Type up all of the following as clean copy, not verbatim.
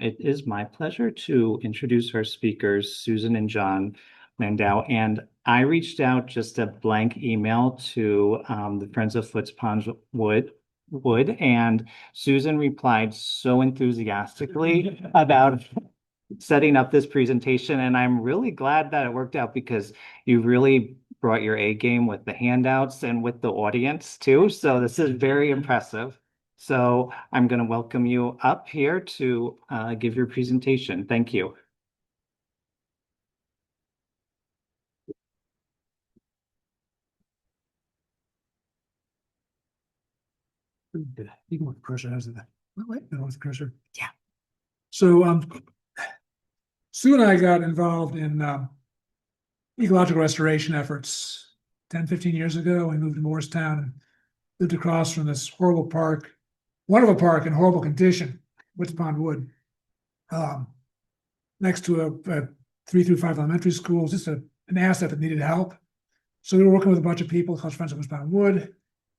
It is my pleasure to introduce our speakers, Susan and John Landau. And I reached out just a blank email to the Friends of Foote's Pond Wood, and Susan replied so enthusiastically about setting up this presentation. And I'm really glad that it worked out because you really brought your A game with the handouts and with the audience too. So this is very impressive. So I'm going to welcome you up here to give your presentation. Thank you. You can work the cursor. How's that? Wait, no, with the cursor. Yeah. So Sue and I got involved in ecological restoration efforts 10, 15 years ago. We moved to Morristown and lived across from this horrible park, wonderful park in horrible condition, Woods Pond Wood, next to a 3 through 5 elementary schools, just an asset that needed help. So we were working with a bunch of people called Friends of Woods Pond Wood.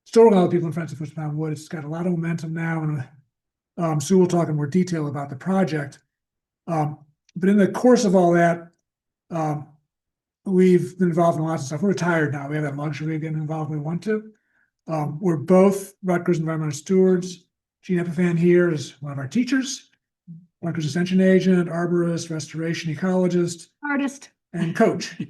Still working with other people in Friends of Woods Pond Wood. It's got a lot of momentum now, and Sue will talk in more detail about the project. But in the course of all that, we've been involved in lots of stuff. We're retired now. We have that luxury of getting involved when we want to. We're both Rutgers environmental stewards. Jean Epiphan here is one of our teachers, Rutgers extension agent, arborist, restoration ecologist, artist, and coach.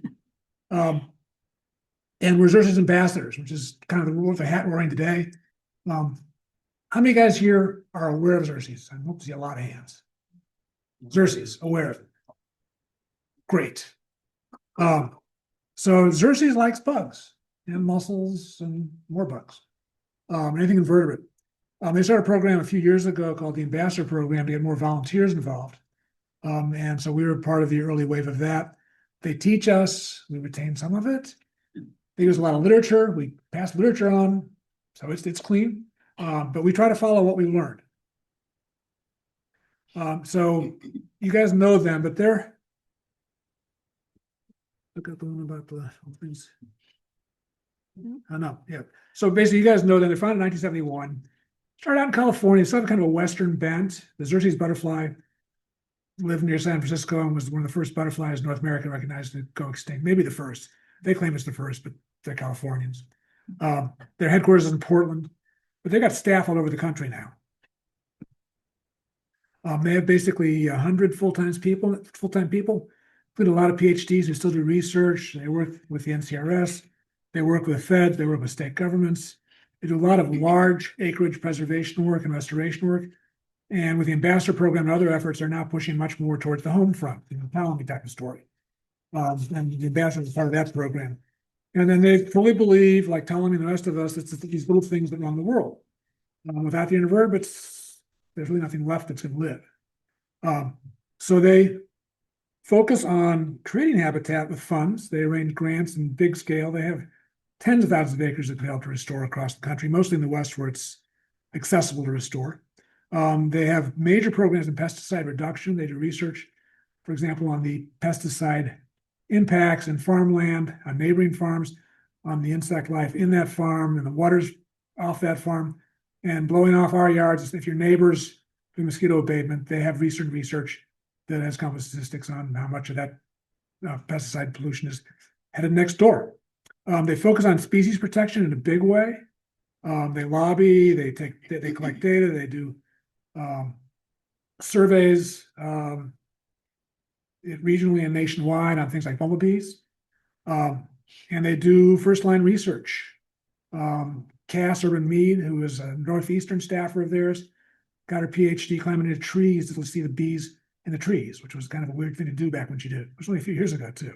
And we're Xerces ambassadors, which is kind of the hat we're wearing today. How many guys here are aware of Xerces? I hope to see a lot of hands. Xerces, aware of it. Great. So Xerces likes bugs and mussels and more bugs, anything invertebrate. They started a program a few years ago called the Ambassador Program to get more volunteers involved. And so we were part of the early wave of that. They teach us, we retain some of it. They use a lot of literature. We pass literature on, so it's clean. But we try to follow what we learned. So you guys know them, but they're look up the one about the things. I know, yeah. So basically, you guys know them. They're founded in 1971. Started out in California. It's kind of a Western bent. The Xerces butterfly lived near San Francisco and was one of the first butterflies in North America recognized to go extinct. Maybe the first. They claim it's the first, but they're Californians. Their headquarters is in Portland, but they got staff all over the country now. They have basically 100 full-time people, including a lot of PhDs who still do research. They work with the NCRS. They work with feds. They work with state governments. They do a lot of large acreage preservation work and restoration work. And with the Ambassador Program and other efforts, they're now pushing much more towards the home front, the colony type of story. And the Ambassador is part of that program. And then they fully believe, like Ptolemy and the rest of us, it's these little things that run the world. Without the invertebrates, there's really nothing left that's going to live. So they focus on creating habitat with funds. They arrange grants in big scale. They have tens of thousands of acres that they help to restore across the country, mostly in the West where it's accessible to restore. They have major programs in pesticide reduction. They do research, for example, on the pesticide impacts in farmland, on neighboring farms, on the insect life in that farm and the waters off that farm, and blowing off our yards. If your neighbors do mosquito abatement, they have recent research that has come with statistics on how much of that pesticide pollution is headed next door. They focus on species protection in a big way. They lobby, they collect data, they do surveys regionally and nationwide on things like bumblebees. And they do first line research. Cass Urban Mead, who is a Northeastern staffer of theirs, got her PhD climbing into trees to see the bees in the trees, which was kind of a weird thing to do back when she did it. It was only a few years ago, too.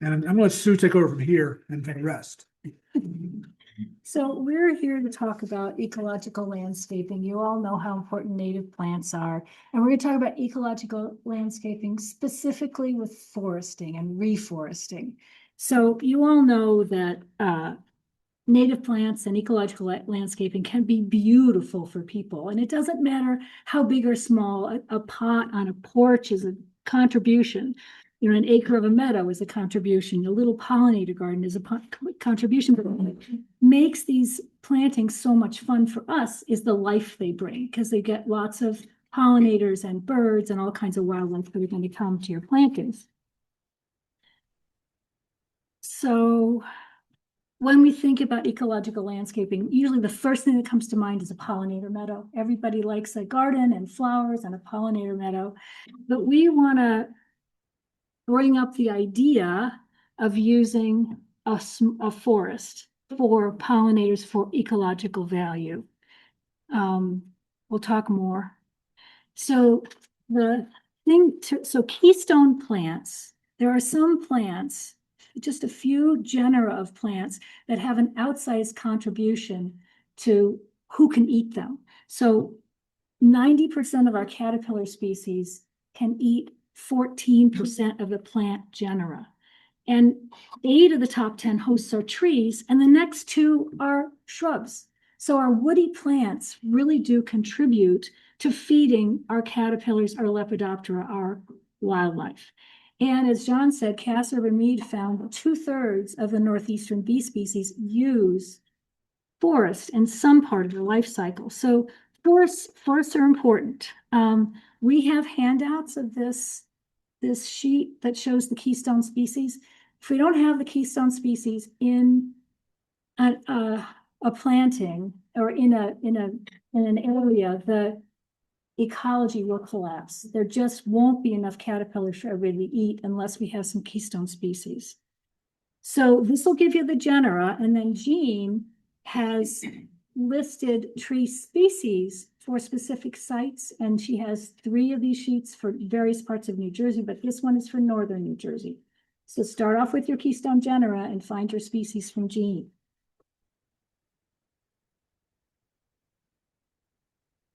And I'm going to let Sue take over from here and take a rest. So we're here to talk about ecological landscaping. You all know how important native plants are. And we're going to talk about ecological landscaping specifically with foresting and reforesting. So you all know that native plants and ecological landscaping can be beautiful for people. And it doesn't matter how big or small, a pot on a porch is a contribution. You know, an acre of a meadow is a contribution, a little pollinator garden is a contribution, but what makes these plantings so much fun for us is the life they bring, because they get lots of pollinators and birds and all kinds of wildlife that are going to come to your plantings. So when we think about ecological landscaping, usually the first thing that comes to mind is a pollinator meadow. Everybody likes a garden and flowers and a pollinator meadow, but we want to bring up the idea of using a forest for pollinators for ecological value. We'll talk more. So so keystone plants, there are some plants, just a few genera of plants that have an outsized contribution to who can eat them. So 90% of our caterpillar species can eat 14% of the plant genera. And 8 of the top 10 hosts are trees, and the next 2 are shrubs. So our woody plants really do contribute to feeding our caterpillars, our Lepidoptera, our wildlife. And as John said, Cass Urban Mead found 2/3 of the northeastern bee species use forest in some part of their life cycle. So forests are important. We have handouts of this sheet that shows the keystone species. If we don't have the keystone species in a planting or in an area, the ecology will collapse. There just won't be enough caterpillars for everybody to eat unless we have some keystone species. So this will give you the genera, and then Jean has listed tree species for specific sites, and she has 3 of these sheets for various parts of New Jersey, but this one is for northern New Jersey. So start off with your keystone genera and find your species from Jean.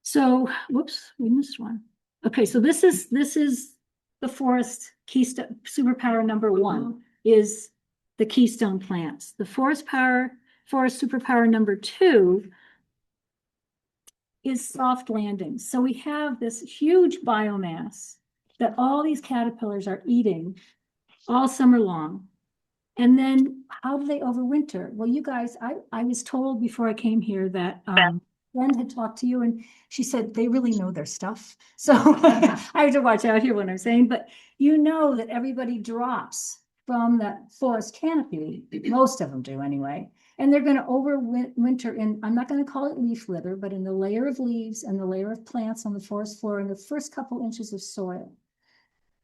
So, whoops, we missed one. Okay, so this is the forest keystone superpower number 1 is the keystone plants. The forest superpower number 2 is soft landings. So we have this huge biomass that all these caterpillars are eating all summer long. And then how do they overwinter? Well, you guys, I was told before I came here that Jen had talked to you, and she said they really know their stuff. So I have to watch out here what I'm saying, but you know that everybody drops from that forest canopy, most of them do anyway, and they're going to overwinter in, I'm not going to call it leaf litter, but in the layer of leaves and the layer of plants on the forest floor in the first couple inches of soil.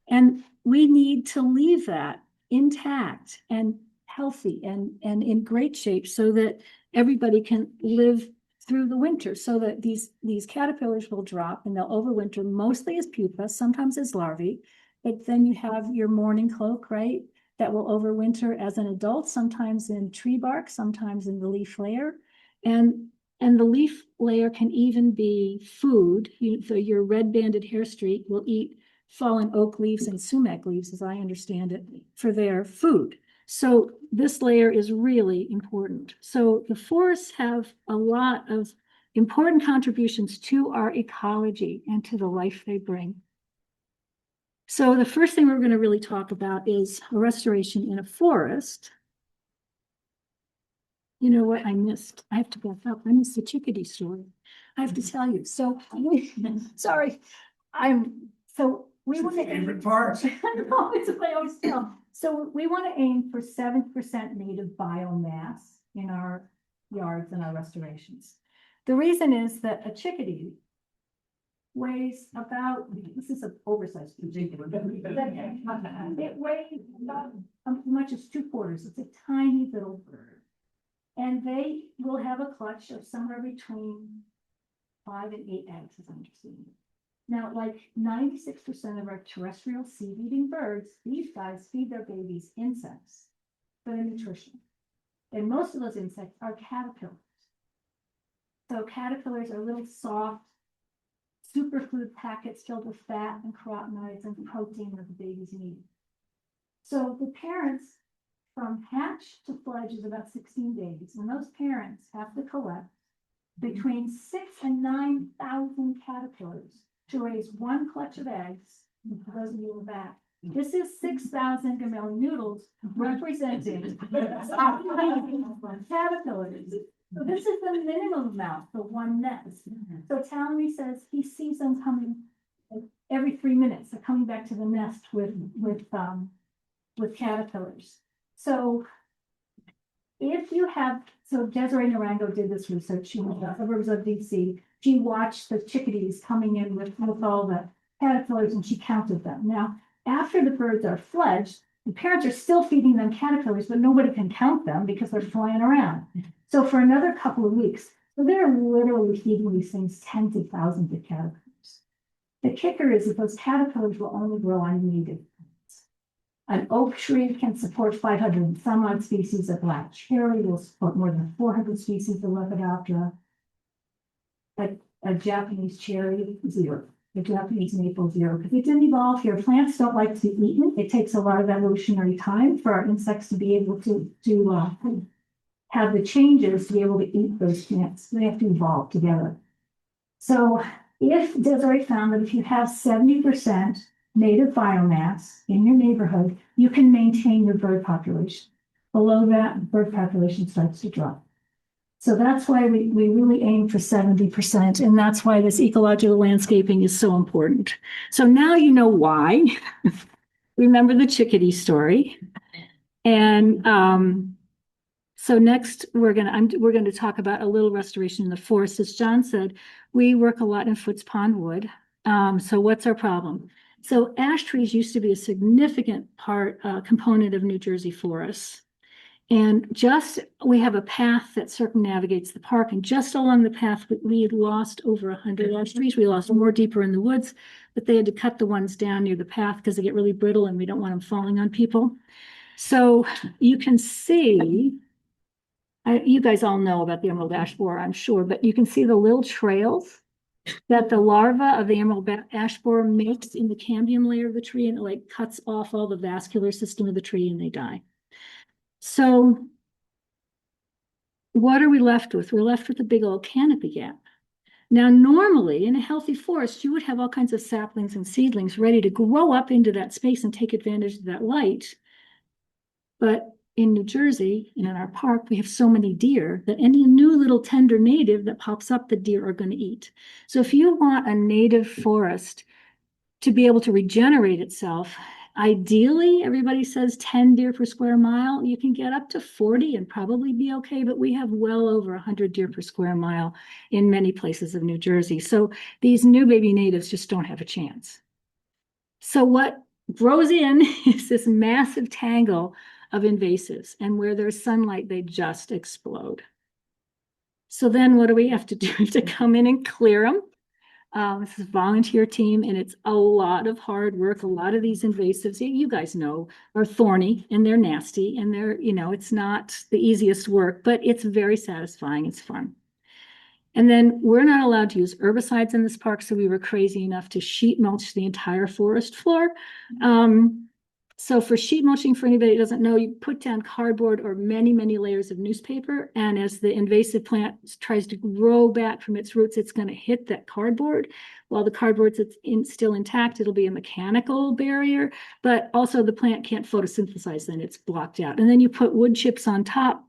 And we need to leave that intact and healthy and in great shape so that everybody can live through the winter, so that these caterpillars will drop and they'll overwinter mostly as pupa, sometimes as larvae. But then you have your mourning cloak, right? That will overwinter as an adult, sometimes in tree bark, sometimes in the leaf layer. And the leaf layer can even be food. So your red-banded hair streak will eat fallen oak leaves and sumac leaves, as I understand it, for their food. So this layer is really important. So the forests have a lot of important contributions to our ecology and to the life they bring. So the first thing we're going to really talk about is restoration in a forest. You know what I missed? I have to back up. I missed the chickadee story. I have to tell you. So, sorry, we want to favorite part. No, it's what I always tell. So we want to aim for 7% native biomass in our yards and our restorations. The reason is that a chickadee weighs about, this is an oversized particular, it weighs about as much as 2/4. It's a tiny little bird. And they will have a clutch of somewhere between 5 and 8 eggs, as I understand it. Now, like 96% of our terrestrial seed-eating birds, these guys feed their babies insects for their nutrition. And most of those insects are caterpillars. So caterpillars are little soft superfood packets filled with fat and carotenoids and protein that the babies need. So the parents, from hatch to fledge, is about 16 days. And those parents have to collect between 6,000 and 9,000 caterpillars to raise one clutch of eggs, for those of you in the back, This is 6,000 gamelli noodles representing caterpillars. So this is the minimum amount for one nest. So Townley says he sees them coming every 3 minutes. They're coming back to the nest with caterpillars. So if you have, so Desiree Narango did this research. She was of DC. She watched the chickadees coming in with all the caterpillars and she counted them. Now, after the birds are fledged, the parents are still feeding them caterpillars, but nobody can count them because they're flying around. So for another couple of weeks, so they're literally feeding these things tens of thousands of caterpillars. The kicker is that those caterpillars will only grow on native plants. An oak tree can support 500 and some odd species of black cherry, will support more than 400 species of Lepidoptera. A Japanese cherry, 0. The Japanese maple, 0, because it didn't evolve here. Plants don't like to be eaten. It takes a lot of evolutionary time for our insects to be able to have the changes to be able to eat those plants. They have to evolve together. So if Desiree found that if you have 70% native biomass in your neighborhood, you can maintain your bird population. Below that, bird population starts to drop. So that's why we really aim for 70%. And that's why this ecological landscaping is so important. So now you know why. Remember the chickadee story. And so next we're going to talk about a little restoration in the forest. As John said, we work a lot in Foote's Pond wood. So what's our problem? So ash trees used to be a significant component of New Jersey forests. And we have a path that circumnavigates the park, and just along the path, we had lost over 100 ash trees. We lost more deeper in the woods, but they had to cut the ones down near the path because they get really brittle and we don't want them falling on people. So you can see, you guys all know about the emerald ash borer, I'm sure, but you can see the little trails that the larva of the emerald ash borer makes in the cambium layer of the tree, and it like cuts off all the vascular system of the tree and they die. So what are we left with? We're left with a big old canopy gap. Now, normally in a healthy forest, you would have all kinds of saplings and seedlings ready to grow up into that space and take advantage of that light. But in New Jersey and in our park, we have so many deer that any new little tender native that pops up, the deer are going to eat. So if you want a native forest to be able to regenerate itself, ideally, everybody says 10 deer per square mile. You can get up to 40 and probably be okay, but we have well over 100 deer per square mile in many places of New Jersey. So these new baby natives just don't have a chance. So what grows in is this massive tangle of invasives, and where there's sunlight, they just explode. So then what do we have to do? We have to come in and clear them. This is a volunteer team, and it's a lot of hard work. A lot of these invasives, you guys know, are thorny and they're nasty, and they're, it's not the easiest work, but it's very satisfying. It's fun. And then we're not allowed to use herbicides in this park, so we were crazy enough to sheet mulch the entire forest floor. So for sheet mulching, for anybody who doesn't know, you put down cardboard or many, many layers of newspaper. And as the invasive plant tries to grow back from its roots, it's going to hit that cardboard. While the cardboard's still intact, it'll be a mechanical barrier, but also the plant can't photosynthesize, then it's blocked out. And then you put wood chips on top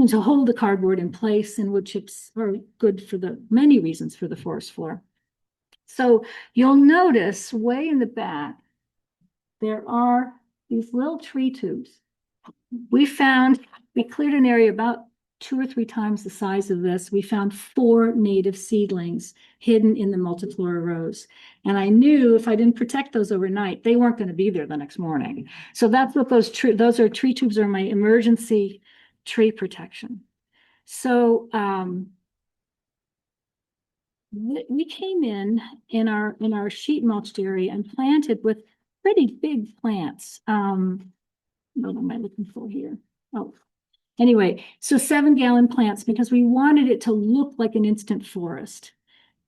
to hold the cardboard in place, and wood chips are good for many reasons for the forest floor. So you'll notice way in the back, there are these little tree tubes. We cleared an area about 2 or 3 times the size of this. We found 4 native seedlings hidden in the multiflora rows. And I knew if I didn't protect those overnight, they weren't going to be there the next morning. So that's what those tree tubes are, my emergency tree protection. So we came in our sheet mulched area and planted with pretty big plants. What am I looking for here? Oh, anyway, so 7-gallon plants, because we wanted it to look like an instant forest.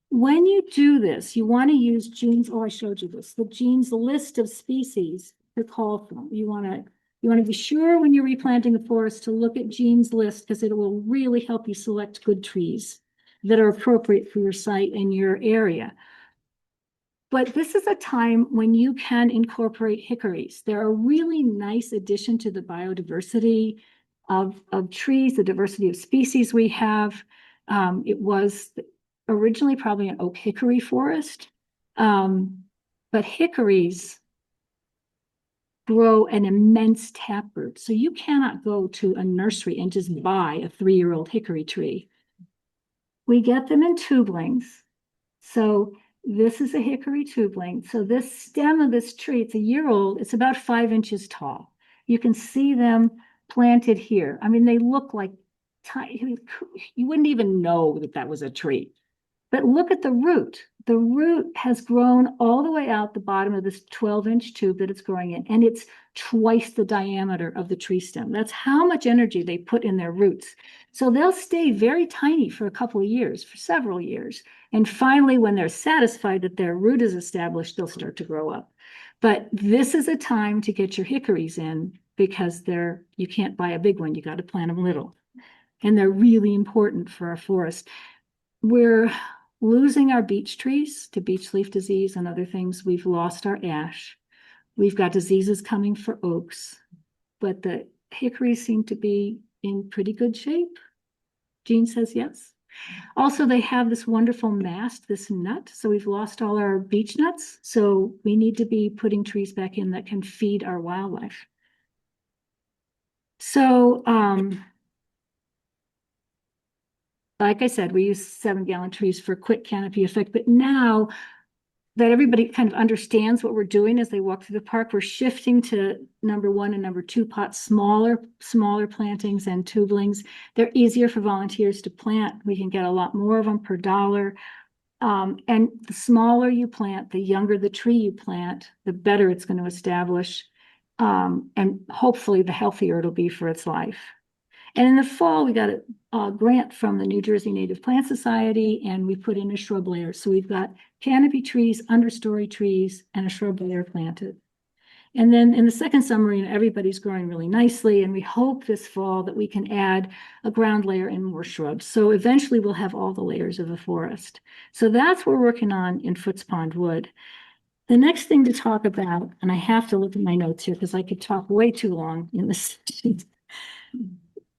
When you do this, you want to use Jean's, I showed you this, the Jean's list of species to call from. You want to be sure when you're replanting a forest to look at Jean's list, because it will really help you select good trees that are appropriate for your site and your area. But this is a time when you can incorporate hickories. They're a really nice addition to the biodiversity of trees, the diversity of species we have. It was originally probably an oak hickory forest, but hickories grow an immense taproot. So you cannot go to a nursery and just buy a 3-year-old hickory tree. We get them in tubelings. So this is a hickory tubeling. So this stem of this tree, it's a year old, it's about 5 inches tall. You can see them planted here. I mean, they look like tiny, you wouldn't even know that that was a tree. But look at the root. The root has grown all the way out the bottom of this 12-inch tube that it's growing in, and it's twice the diameter of the tree stem. That's how much energy they put in their roots. So they'll stay very tiny for a couple of years, for several years. And finally, when they're satisfied that their root is established, they'll start to grow up. But this is a time to get your hickories in because you can't buy a big one. You got to plant them little. And they're really important for our forest. We're losing our beech trees to beech leaf disease and other things. We've lost our ash. We've got diseases coming for oaks, but the hickories seem to be in pretty good shape. Jean says yes. Also, they have this wonderful mast, this nut. So we've lost all our beech nuts. So we need to be putting trees back in that can feed our wildlife. So, like I said, we use 7-gallon trees for quick canopy effect, but now that everybody kind of understands what we're doing as they walk through the park, we're shifting to number 1 and number 2 pots, smaller plantings and tubulings. They're easier for volunteers to plant. We can get a lot more of them per dollar. And the smaller you plant, the younger the tree you plant, the better it's going to establish. And hopefully the healthier it'll be for its life. And in the fall, we got a grant from the New Jersey Native Plant Society, and we put in a shrub layer. So we've got canopy trees, understory trees, and a shrub layer planted. And then in the second summer, everybody's growing really nicely, and we hope this fall that we can add a ground layer and more shrubs. So eventually we'll have all the layers of a forest. So that's what we're working on in Foote's Pond Wood. The next thing to talk about, and I have to look at my notes here because I could talk way too long in this sheet,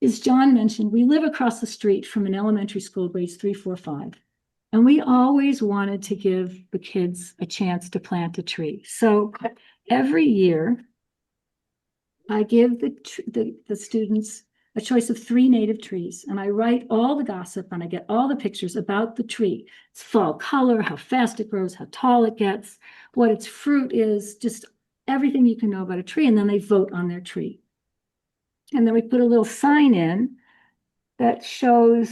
is John mentioned, we live across the street from an elementary school, grades 3, 4, 5. And we always wanted to give the kids a chance to plant a tree. So every year, I give the students a choice of 3 native trees. And I write all the gossip and I get all the pictures about the tree. Its fall color, how fast it grows, how tall it gets, what its fruit is, just everything you can know about a tree. And then they vote on their tree. And then we put a little sign in that shows,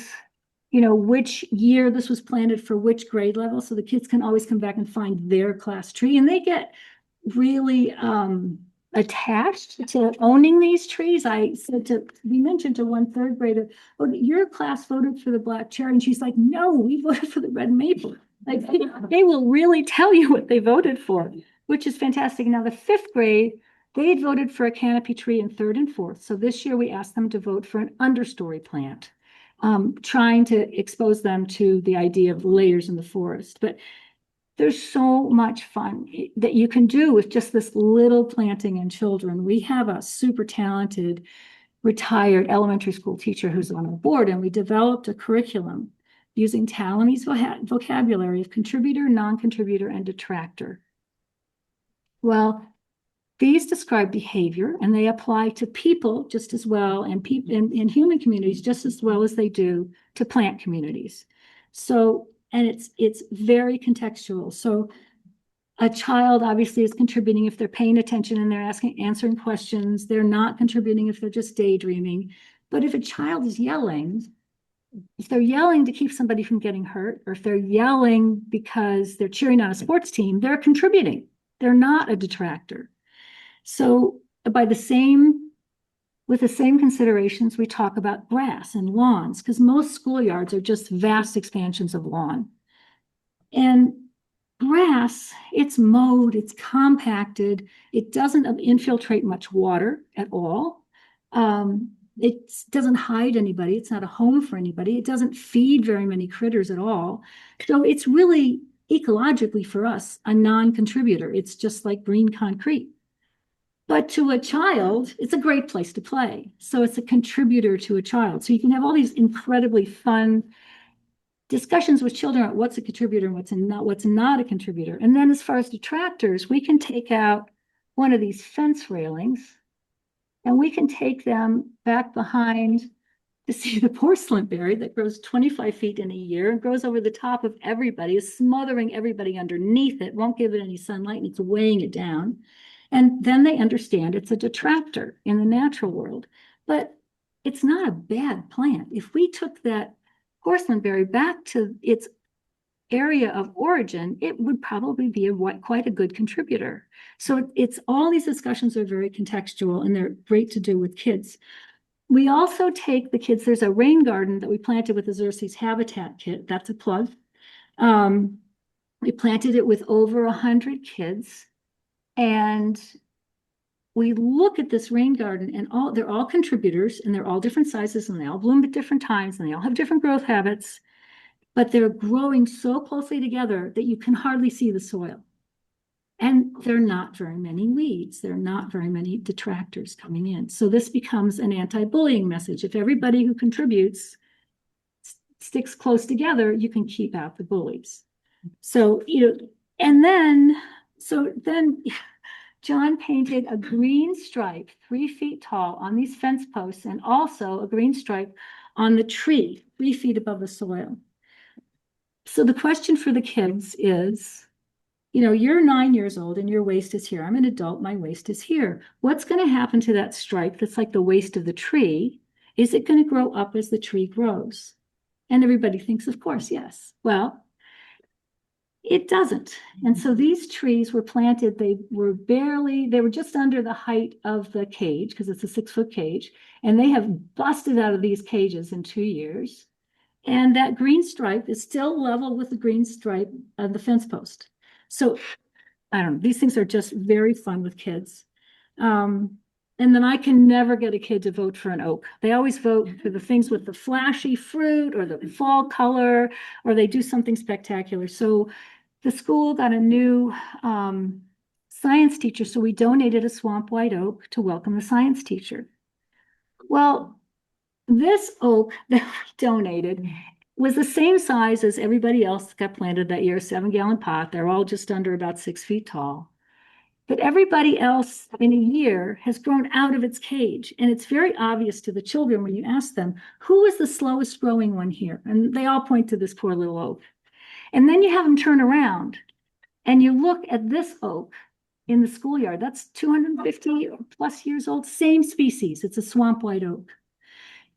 which year this was planted for which grade level. So the kids can always come back and find their class tree. And they get really attached to owning these trees. We mentioned to one 3rd grader, oh, your class voted for the black cherry. And she's like, no, we voted for the red maple. Like they will really tell you what they voted for, which is fantastic. Now the 5th grade, they had voted for a canopy tree in 3rd and 4th. So this year we asked them to vote for an understory plant, trying to expose them to the idea of layers in the forest. But there's so much fun that you can do with just this little planting and children. We have a super talented retired elementary school teacher who's on our board, and we developed a curriculum using Talamy's vocabulary of contributor, non-contributor, and detractor. Well, these describe behavior, and they apply to people just as well, and in human communities just as well as they do to plant communities. So, and it's very contextual. So a child obviously is contributing if they're paying attention and they're answering questions. They're not contributing if they're just daydreaming. But if a child is yelling, if they're yelling to keep somebody from getting hurt, or if they're yelling because they're cheering on a sports team, they're contributing. They're not a detractor. So with the same considerations, we talk about grass and lawns, because most schoolyards are just vast expansions of lawn. And grass, it's mowed, it's compacted, it doesn't infiltrate much water at all. It doesn't hide anybody, it's not a home for anybody, it doesn't feed very many critters at all. So it's really ecologically for us, a non-contributor. It's just like green concrete. But to a child, it's a great place to play. So it's a contributor to a child. So you can have all these incredibly fun discussions with children about what's a contributor and what's not a contributor. And then as far as detractors, we can take out one of these fence railings and we can take them back behind to see the porcelain berry that grows 25 feet in a year and grows over the top of everybody, is smothering everybody underneath it, won't give it any sunlight, and it's weighing it down. And then they understand it's a detractor in the natural world. But it's not a bad plant. If we took that porcelain berry back to its area of origin, it would probably be quite a good contributor. So it's all these discussions are very contextual and they're great to do with kids. We also take the kids, there's a rain garden that we planted with the Xerces Habitat Kit. That's a plug. We planted it with over 100 kids. And we look at this rain garden and they're all contributors and they're all different sizes and they all bloom at different times and they all have different growth habits, but they're growing so closely together that you can hardly see the soil. And there are not very many weeds. There are not very many detractors coming in. So this becomes an anti-bullying message. If everybody who contributes sticks close together, you can keep out the bullies. So, and then John painted a green stripe 3 feet tall on these fence posts and also a green stripe on the tree 3 feet above the soil. So the question for the kids is, you're 9 years old and your waist is here. I'm an adult, my waist is here. What's going to happen to that stripe that's like the waist of the tree? Is it going to grow up as the tree grows? And everybody thinks, of course, yes. Well, it doesn't. And so these trees were planted, they were just under the height of the cage because it's a 6-foot cage. And they have busted out of these cages in 2 years. And that green stripe is still level with the green stripe of the fence post. So I don't know, these things are just very fun with kids. And then I can never get a kid to vote for an oak. They always vote for the things with the flashy fruit or the fall color, or they do something spectacular. So the school got a new science teacher. So we donated a swamp white oak to welcome the science teacher. Well, this oak that we donated was the same size as everybody else that got planted that year, 7-gallon pot. They're all just under about 6 feet tall. But everybody else in a year has grown out of its cage. And it's very obvious to the children when you ask them, who is the slowest growing one here? And they all point to this poor little oak. And then you have them turn around and you look at this oak in the schoolyard. That's 250 or plus years old, same species. It's a swamp white oak.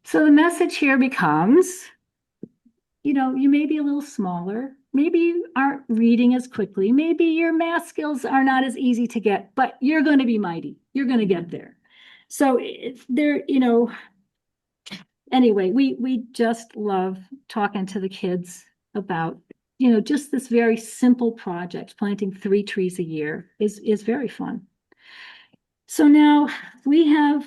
So the message here becomes, you may be a little smaller. Maybe you aren't reading as quickly. Maybe your math skills are not as easy to get, but you're going to be mighty. You're going to get there. So anyway, we just love talking to the kids about, just this very simple project. Planting 3 trees a year is very fun. So now we have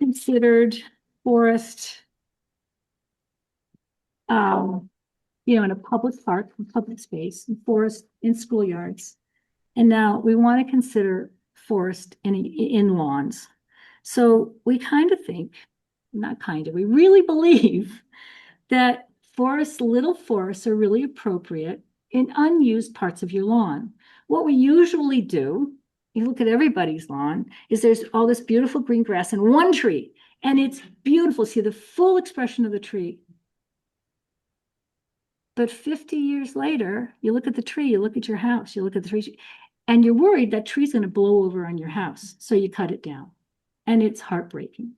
considered forest, in a public park, public space, and forest in schoolyards. And now we want to consider forest in lawns. So we we really believe that little forests are really appropriate in unused parts of your lawn. What we usually do, you look at everybody's lawn, is there's all this beautiful green grass and one tree, and it's beautiful. See the full expression of the tree. But 50 years later, you look at the tree, you look at your house, you look at the tree, and you're worried that tree's going to blow over on your house. So you cut it down, and it's heartbreaking.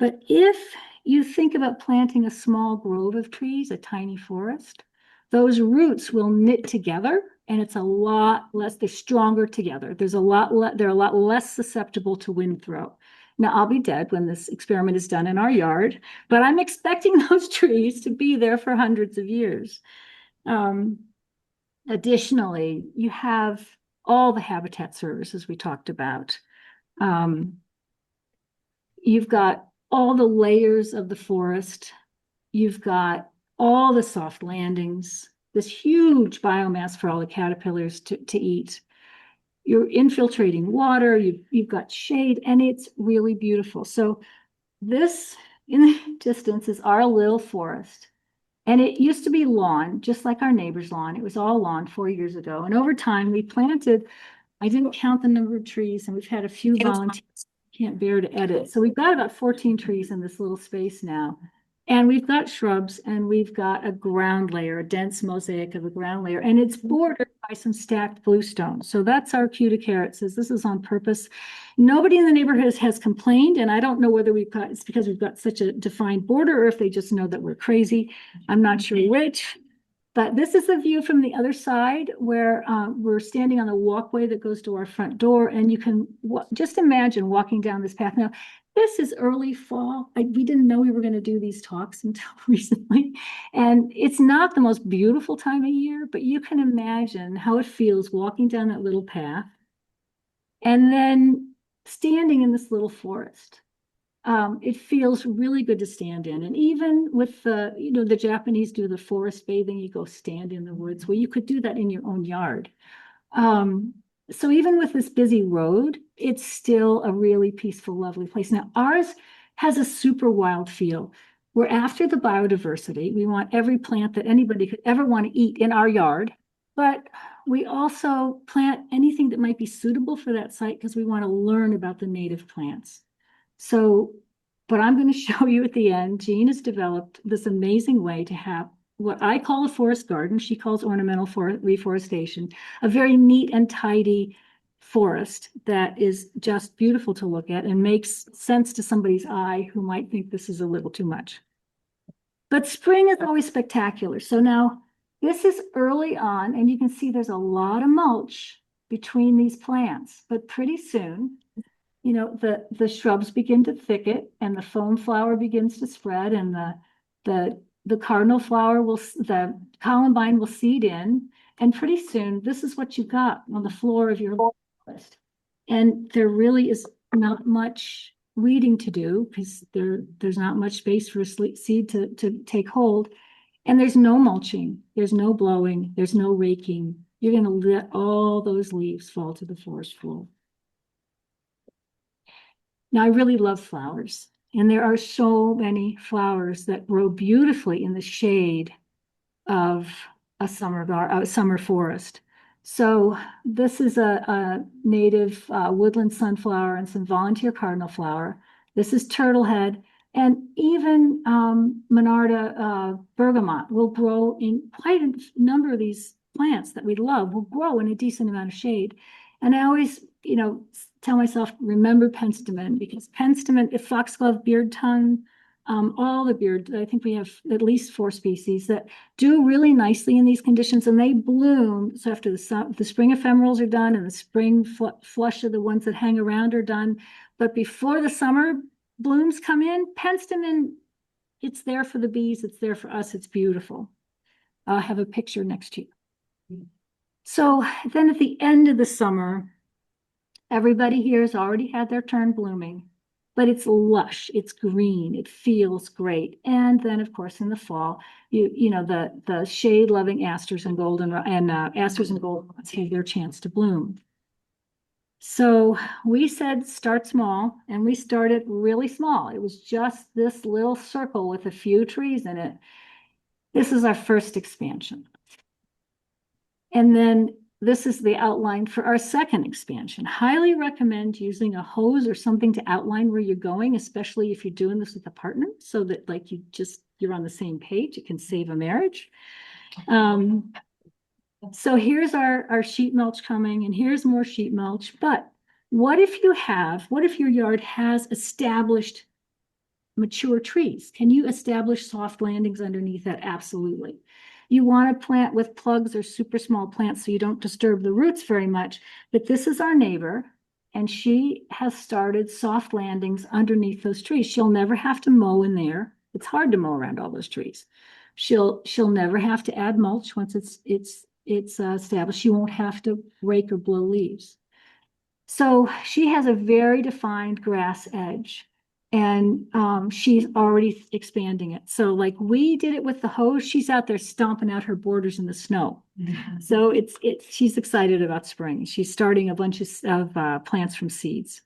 But if you think about planting a small grove of trees, a tiny forest, those roots will knit together, and it's a lot less, they're stronger together. They're a lot less susceptible to wind throw. Now, I'll be dead when this experiment is done in our yard, but I'm expecting those trees to be there for hundreds of years. Additionally, you have all the habitat services we talked about. You've got all the layers of the forest. You've got all the soft landings. this huge biomass for all the caterpillars to eat. You're infiltrating water, you've got shade, and it's really beautiful. So this in the distance is our little forest. And it used to be lawn, just like our neighbor's lawn. It was all lawn 4 years ago. And over time, we planted, I didn't count the number of trees, and we've had a few volunteers. Can't bear to edit. So we've got about 14 trees in this little space now. And we've got shrubs, and we've got a ground layer, a dense mosaic of a ground layer, and it's bordered by some stacked bluestone. So that's our cue to care. It says this is on purpose. Nobody in the neighborhood has complained, and I don't know whether it's because we've got such a defined border or if they just know that we're crazy. I'm not sure which. But this is the view from the other side where we're standing on a walkway that goes to our front door, and you can just imagine walking down this path. Now, this is early fall. We didn't know we were going to do these talks until recently, and it's not the most beautiful time of year, but you can imagine how it feels walking down that little path and then standing in this little forest. It feels really good to stand in. And even with the Japanese do the forest bathing, you go stand in the woods. Well, you could do that in your own yard. So even with this busy road, it's still a really peaceful, lovely place. Now, ours has a super wild feel. We're after the biodiversity. We want every plant that anybody could ever want to eat in our yard, but we also plant anything that might be suitable for that site because we want to learn about the native plants. So, but I'm going to show you at the end, Jean has developed this amazing way to have what I call a forest garden. She calls ornamental reforestation, a very neat and tidy forest that is just beautiful to look at and makes sense to somebody's eye who might think this is a little too much. But spring is always spectacular. So now this is early on, and you can see there's a lot of mulch between these plants, but pretty soon, the shrubs begin to thicket and the foam flower begins to spread, and the cardinal flower the columbine will seed in, and pretty soon this is what you got on the floor of your forest. And there really is not much weeding to do because there's not much space for a seed to take hold, and there's no mulching, there's no blowing, there's no raking. You're going to let all those leaves fall to the forest floor. Now, I really love flowers, and there are so many flowers that grow beautifully in the shade of a summer forest. So this is a native woodland sunflower and some volunteer cardinal flower. This is turtlehead, and even Monarda bergamot will grow in quite a number of these plants that we love will grow in a decent amount of shade. And I always, tell myself, remember penstemon, because penstemon, if foxglove, beard tongue, all the beard, I think we have at least 4 species that do really nicely in these conditions, and they bloom. So after the spring ephemerals are done and the spring flush of the ones that hang around are done, but before the summer blooms come in, penstemon, it's there for the bees, it's there for us, it's beautiful. I'll have a picture next to you. So then at the end of the summer, everybody here has already had their turn blooming, but it's lush, it's green, it feels great. And then, of course, in the fall, the shade-loving asters and asters and goldenrods have their chance to bloom. So we said start small, and we started really small. It was just this little circle with a few trees in it. This is our first expansion. And then this is the outline for our second expansion. Highly recommend using a hose or something to outline where you're going, especially if you're doing this with a partner, so that you're on the same page. It can save a marriage. So here's our sheet mulch coming, and here's more sheet mulch. But what if your yard has established mature trees? Can you establish soft landings underneath that? Absolutely. You want to plant with plugs or super small plants so you don't disturb the roots very much. But this is our neighbor, and she has started soft landings underneath those trees. She'll never have to mow in there. It's hard to mow around all those trees. She'll never have to add mulch once it's established. She won't have to rake or blow leaves. So she has a very defined grass edge. And she's already expanding it. So like we did it with the hose, she's out there stomping out her borders in the snow. So she's excited about spring. She's starting a bunch of plants from seeds.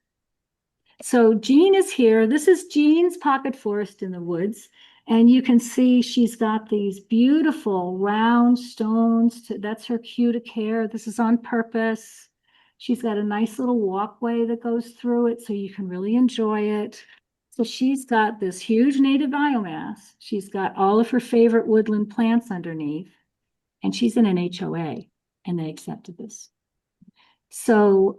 So Jean is here. This is Jean's pocket forest in the woods. And you can see she's got these beautiful round stones. That's her cuticare. This is on purpose. She's got a nice little walkway that goes through it so you can really enjoy it. So she's got this huge native biomass. She's got all of her favorite woodland plants underneath. And she's in an HOA, and they accepted this. So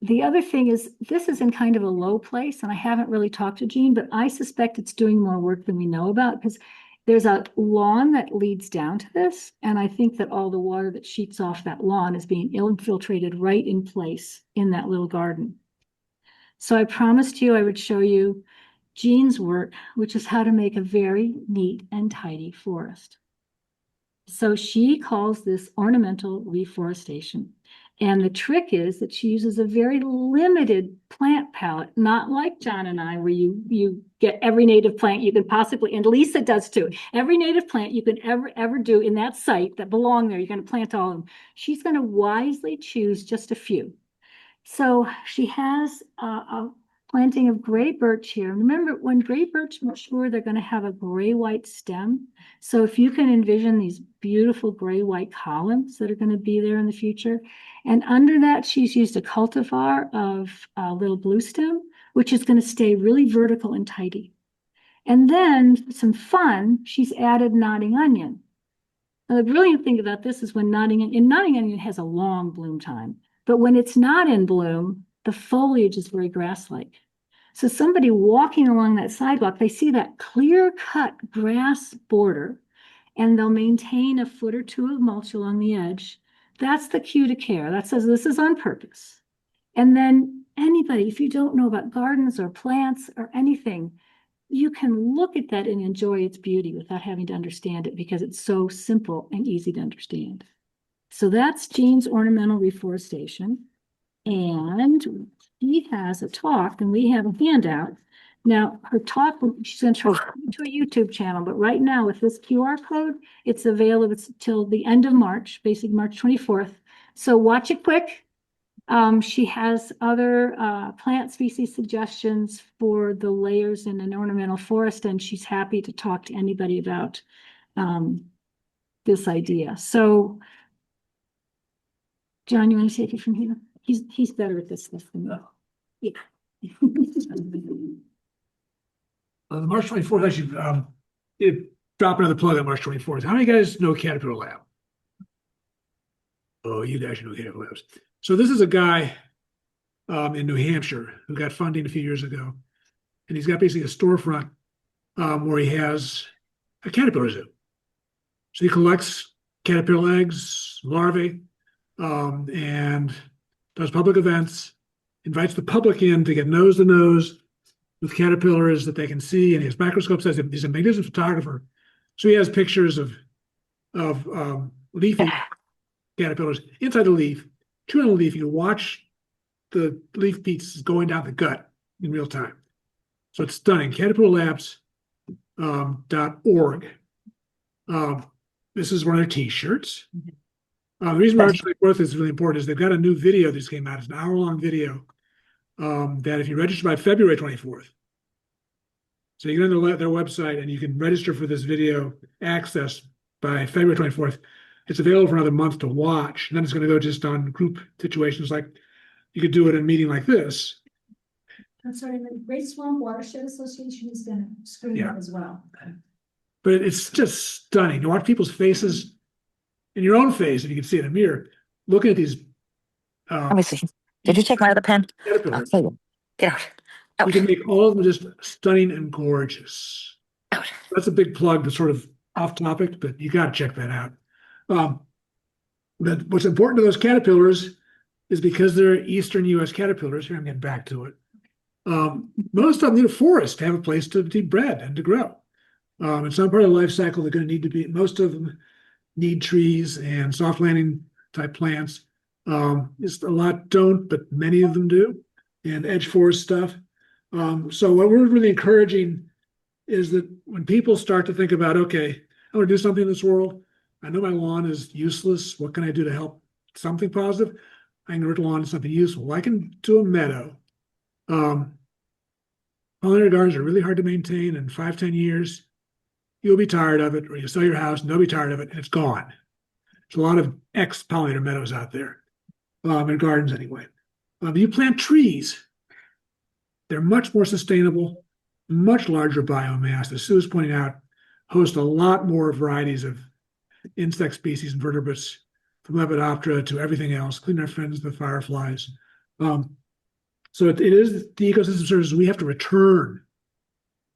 the other thing is, this is in kind of a low place, and I haven't really talked to Jean, but I suspect it's doing more work than we know about, because there's a lawn that leads down to this, and I think that all the water that sheets off that lawn is being infiltrated right in place in that little garden. So I promised you I would show you Jean's work, which is how to make a very neat and tidy forest. So she calls this ornamental reforestation. And the trick is that she uses a very limited plant palette, not like John and I, where you get every native plant you can possibly, and Lisa does too. Every native plant you can ever do in that site that belong there, you're going to plant all of them. She's going to wisely choose just a few. So she has a planting of gray birch here. Remember, when gray birch mature, they're going to have a gray-white stem. So if you can envision these beautiful gray-white columns that are going to be there in the future. And under that, she's used a cultivar of little blue stem, which is going to stay really vertical and tidy. And then, for some fun, she's added nodding onion. Now, the brilliant thing about this is when nodding onion has a long bloom time. But when it's not in bloom, the foliage is very grass-like. So somebody walking along that sidewalk, they see that clear-cut grass border, and they'll maintain a foot or two of mulch along the edge. That's the cue to care. That says this is on purpose. And then anybody, if you don't know about gardens or plants or anything, you can look at that and enjoy its beauty without having to understand it, because it's so simple and easy to understand. So that's Jean's ornamental reforestation. And she has a talk, and we have a handout. Now, her talk, she's going to turn to a YouTube channel, but right now with this QR code, it's available till the end of March, basically March 24th. So watch it quick. She has other plant species suggestions for the layers in an ornamental forest, and she's happy to talk to anybody about this idea. So John, you want to take it from here? He's better at this stuff than me. Yeah. The March 24th, actually, drop another plug on March 24th. How many guys know Caterpillar Lab? Oh, you guys know Caterpillar Labs. So this is a guy in New Hampshire who got funding a few years ago. And he's got basically a storefront where he has a caterpillar zoo. So he collects caterpillar eggs, larvae, and does public events, invites the public in to get nose to nose with caterpillars that they can see, and his microscope says he's a magnificent photographer. So he has pictures of leafy caterpillars inside the leaf, chewing on the leaf. You can watch the leaf pieces going down the gut in real time. So it's stunning. Caterpillarlabs.org. This is one of their t-shirts. The reason March 24th is really important is they've got a new video that just came out. It's an hour-long video that if you register by February 24th, so you get on their website and you can register for this video access by February 24th. It's available for another month to watch. And then it's going to go just on group situations, like you could do it in a meeting like this. I'm sorry, the Great Swamp Watershed Association is going to screen it as well. But it's just stunning to watch people's faces, in your own face, if you can see it in a mirror, looking at these. Let me see. Did you take my other pen? Caterpillars. Get out. Out. You can make all of them just stunning and gorgeous. Out. That's a big plug that's sort of off topic, but you got to check that out. But what's important to those caterpillars is because they're Eastern U.S. caterpillars. Here, I'm getting back to it. Most of them need a forest to have a place to be bred and to grow. In some part of the life cycle, they're going to need to be, most of them need trees and soft landing type plants. Just a lot don't, but many of them do. and edge forest stuff. So what we're really encouraging is that when people start to think about, okay, I want to do something in this world. I know my lawn is useless. What can I do to help something positive? I can convert the lawn into something useful. I can do a meadow. Pollinator gardens are really hard to maintain. In 5, 10 years, you'll be tired of it, or you sell your house and they'll be tired of it, and it's gone. There's a lot of ex-pollinator meadows out there, in gardens anyway. You plant trees. They're much more sustainable, much larger biomass. As Sue was pointing out, host a lot more varieties of insect species and vertebrates, from Lepidoptera to everything else, including our friends, the fireflies. So it is the ecosystem services we have to return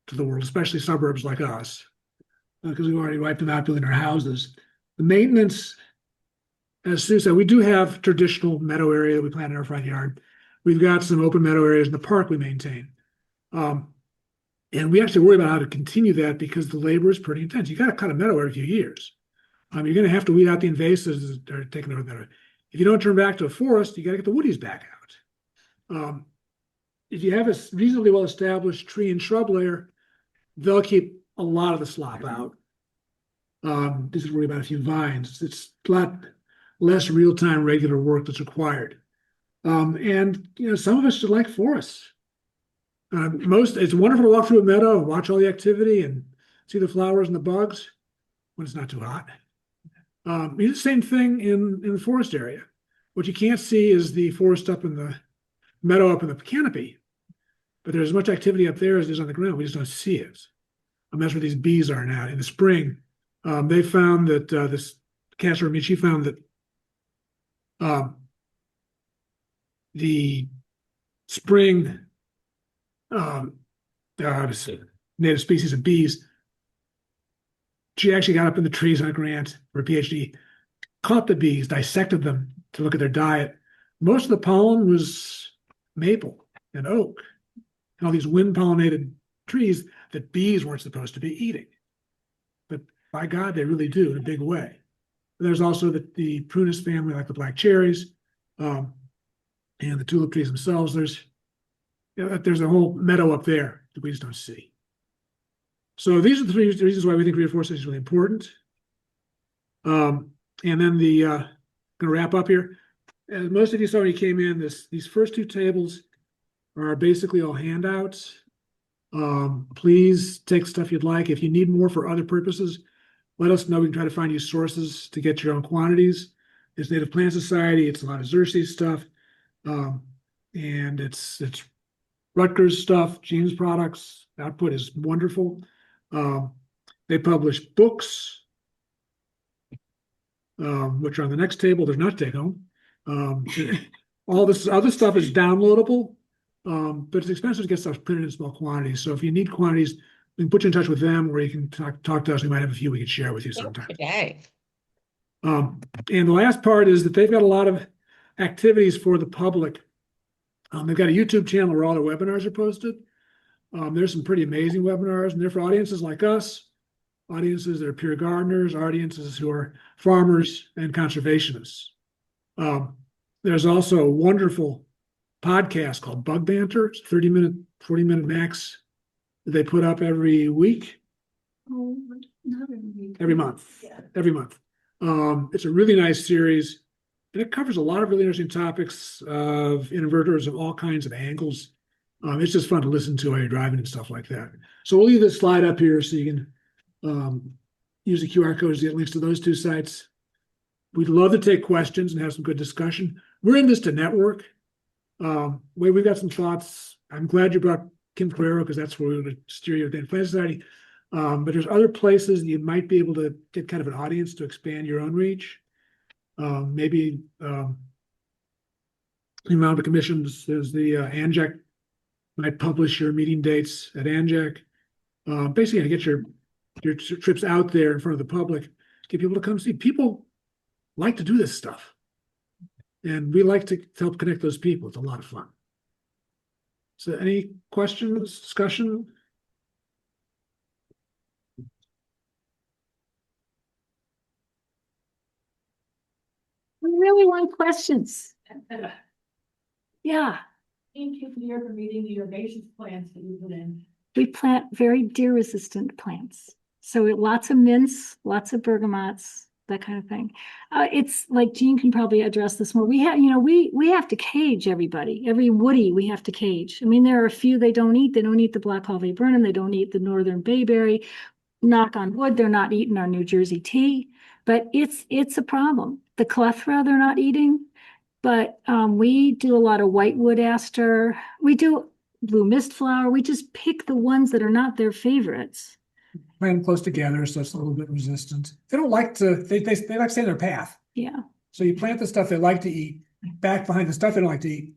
to the world, especially suburbs like us, because we've already wiped them out building our houses. The maintenance, as Sue said, we do have traditional meadow area that we plant in our front yard. We've got some open meadow areas in the park we maintain. And we actually worry about how to continue that because the labor is pretty intense. You got to cut a meadow every few years. You're going to have to weed out the invasives that are taking over the meadow. If you don't turn back to a forest, you got to get the woodies back out. If you have a reasonably well-established tree and shrub layer, they'll keep a lot of the slop out. This is worry about a few vines. It's a lot less real-time regular work that's required. And some of us should like forests. It's wonderful to walk through a meadow and watch all the activity and see the flowers and the bugs when it's not too hot. You do the same thing in the forest area. What you can't see is the forest up in the meadow up in the canopy, but there's as much activity up there as there's on the ground. We just don't see it. That's where these bees are now. In the spring, they found that this Casper, she found that the spring native species of bees, she actually got up in the trees on a grant for a PhD, caught the bees, dissected them to look at their diet. Most of the pollen was maple and oak and all these wind-pollinated trees that bees weren't supposed to be eating. But by God, they really do in a big way. There's also the prunus family, like the black cherries, and the tulip trees themselves. There's a whole meadow up there that we just don't see. So these are the three reasons why we think reforestation is really important. And then going to wrap up here. As most of you saw when you came in, these first two tables are basically all handouts. Please take stuff you'd like. If you need more for other purposes, let us know. We can try to find you sources to get your own quantities. It's Native Plant Society. It's a lot of Xerces stuff. And it's Rutgers stuff, Gene's products. Output is wonderful. They publish books, which are on the next table. They're not take home. All this other stuff is downloadable, but it's expensive to get stuff printed in small quantities. So if you need quantities, we can put you in touch with them, or you can talk to us. We might have a few we could share with you sometime. Okay. And the last part is that they've got a lot of activities for the public. They've got a YouTube channel where all their webinars are posted. There's some pretty amazing webinars, and they're for audiences like us, audiences that are pure gardeners, audiences who are farmers and conservationists. There's also a wonderful podcast called Bug Banter. It's 30-minute, 40-minute max that they put up every week. Oh, not every week. Every month. Yeah. Every month. It's a really nice series, and it covers a lot of really interesting topics of inverters of all kinds of angles. It's just fun to listen to while you're driving and stuff like that. So we'll leave this slide up here so you can use the QR codes to get links to those two sites. We'd love to take questions and have some good discussion. We're in this to network. We've got some thoughts. I'm glad you brought Kim Carrero, because that's where we're going to steer you at the Native Plant Society. But there's other places that you might be able to get kind of an audience to expand your own reach. Maybe the amount of commissions, there's the ANJAC might publish your meeting dates at ANJAC. Basically, get your trips out there in front of the public, get people to come see. People like to do this stuff, and we like to help connect those people. It's a lot of fun. So any questions, discussion? We really want questions. Yeah. Thank you for your meeting the herbaceous plants that you put in. We plant very deer-resistant plants. So lots of mints, lots of bergamots, that kind of thing. It's like Jean can probably address this more. We have, we have to cage everybody. Every woody we have to cage. I mean, there are a few they don't eat. They don't eat the black Hall viburnum. They don't eat the northern bayberry. Knock on wood, they're not eating our New Jersey tea. But it's a problem. The clethra they're not eating. But we do a lot of whitewood aster. We do blue mist flower. We just pick the ones that are not their favorites. Plant them close together, so it's a little bit resistant. They don't like to, they like to stay in their path. Yeah. So you plant the stuff they like to eat, back behind the stuff they don't like to eat.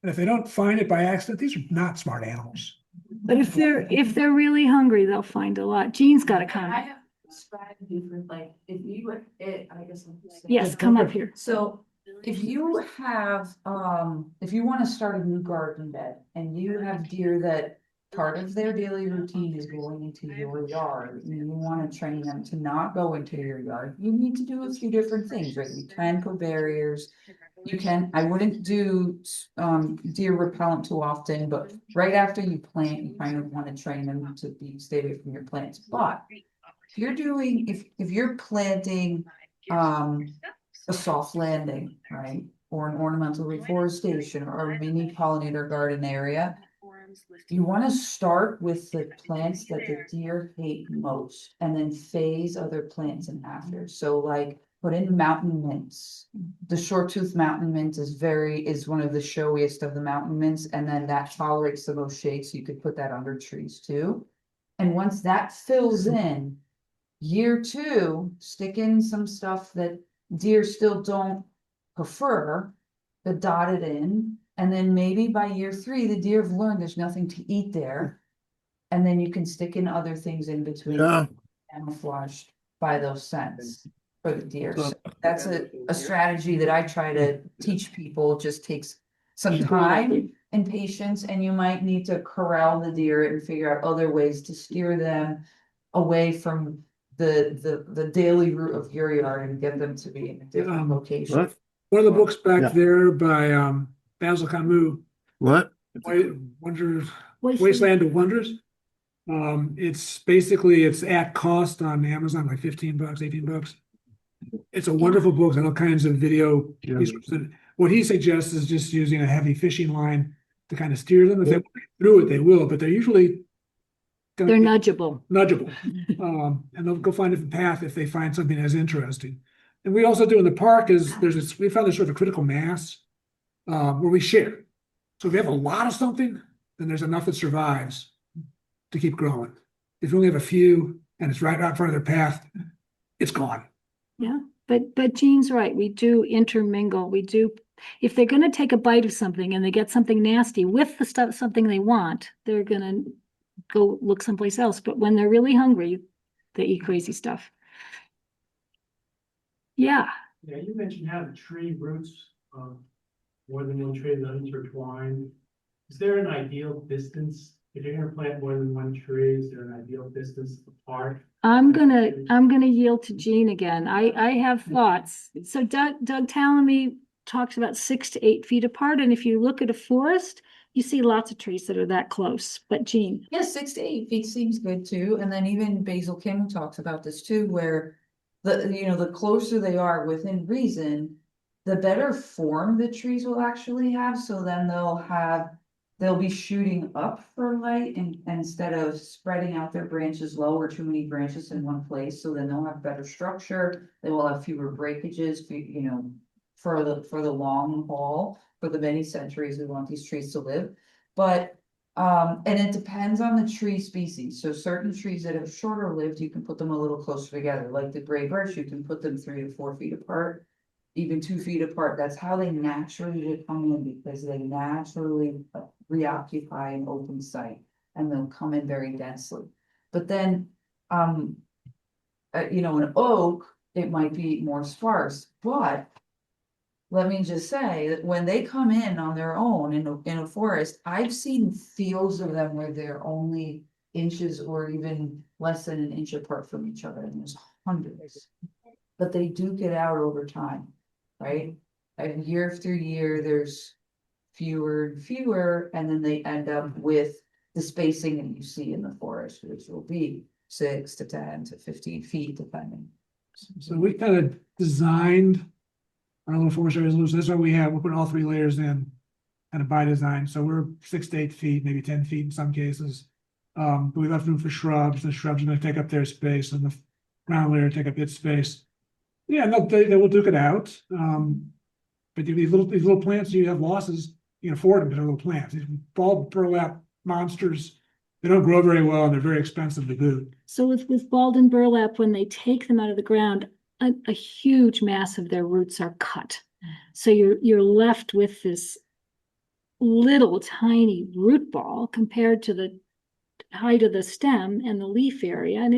And if they don't find it by accident, these are not smart animals. But if they're really hungry, they'll find a lot. Jean's got a I comment. have a strategy for like, if you, I guess. I'm just saying. Yes, come up here. So if you have, if you want to start a new garden bed and you have deer that part of their daily routine is going into your yard and you want to train them to not go into your yard, you need to do a few different things, right? You can put barriers. You can, I wouldn't do deer repellent too often, but right after you plant, you kind of want to train them to stay away from your plants. But if you're doing, if you're planting a soft landing, right? Or an ornamental reforestation or a mini pollinator garden area, you want to start with the plants that the deer hate most and then phase other plants in after. So like put in mountain mints. The short-toothed mountain mint is one of the showiest of the mountain mints, and then that tolerates the most shade, so you could put that under trees too. And once that fills in, year 2, stick in some stuff that deer still don't prefer, but dot it in. And then maybe by year 3, the deer have learned there's nothing to eat there. And then you can stick in other things in between, camouflaged by those scents for the deer. So that's a strategy that I try to teach people. It just takes some time and patience, and you might need to corral the deer and figure out other ways to steer them away from the daily route of your yard and get them to be in a different location. One of the books back there by Basil Camus. What? Wasteland of Wonders. It's basically it's at cost on Amazon, like $15, $18. It's a wonderful book and all kinds of video. What he suggests is just using a heavy fishing line to kind of steer them. If they want to get through it, they will, but they're usually They're nudgeable. And they'll go find a different path if they find something that's interesting. And we also do in the park is we found this sort of critical mass where we share. So if we have a lot of something, then there's enough that survives to keep growing. If you only have a few and it's right out in front of their path, it's gone. Yeah, but Jean's right. We do intermingle. We do, if they're going to take a bite of something and they get something nasty with the stuff, something they want, they're going to go look someplace else. But when they're really hungry, they eat crazy stuff. Yeah. Yeah, you mentioned how the tree roots more than one tree that intertwined. Is there an ideal distance? If you're gonna plant more than one tree, is there an ideal distance apart? I'm gonna yield to Jean again. I have thoughts. So Doug Tallamy talks about 6 to 8 feet apart, and if you look at a forest, you see lots of trees that are that close. But Jean. Yeah, 6 to 8 feet seems good too. And then even Basil Kim talks about this too, where the closer they are within reason, the better form the trees will actually have. So then they'll be shooting up for light and instead of spreading out their branches low or too many branches in one place. So then they'll have better structure. They will have fewer breakages, for the long haul, for the many centuries we want these trees to live. But and it depends on the tree species. So certain trees that have shorter lived, you can put them a little closer together. Like the gray birch, you can put them 3 to 4 feet apart, even 2 feet apart. That's how they naturally come in, because they naturally reoccupy an open site and they'll come in very densely. But then, an oak, it might be more sparse, but let me just say that when they come in on their own in a forest, I've seen fields of them where they're only inches or even less than an inch apart from each other, and there's hundreds. But they do get out over time, right? And year after year, there's fewer and fewer, and then they end up with the spacing that you see in the forest, which will be 6 to 10 to 15 feet, depending. So we kind of designed our little forestry resolution. This is what we have. We're putting all 3 layers in kind of by design. So we're 6 to 8 feet, maybe 10 feet in some cases. But we left room for shrubs. The shrubs are going to take up their space, and the ground layer take up its space. Yeah, no, they will duke it out. But these little plants, you have losses, you can afford them because they're little plants. These bulb burlap monsters, they don't grow very well and they're very expensive to boot. So with bald and burlap, when they take them out of the ground, a huge mass of their roots are cut. So you're left with this little tiny root ball compared to the height of the stem and the leaf area, and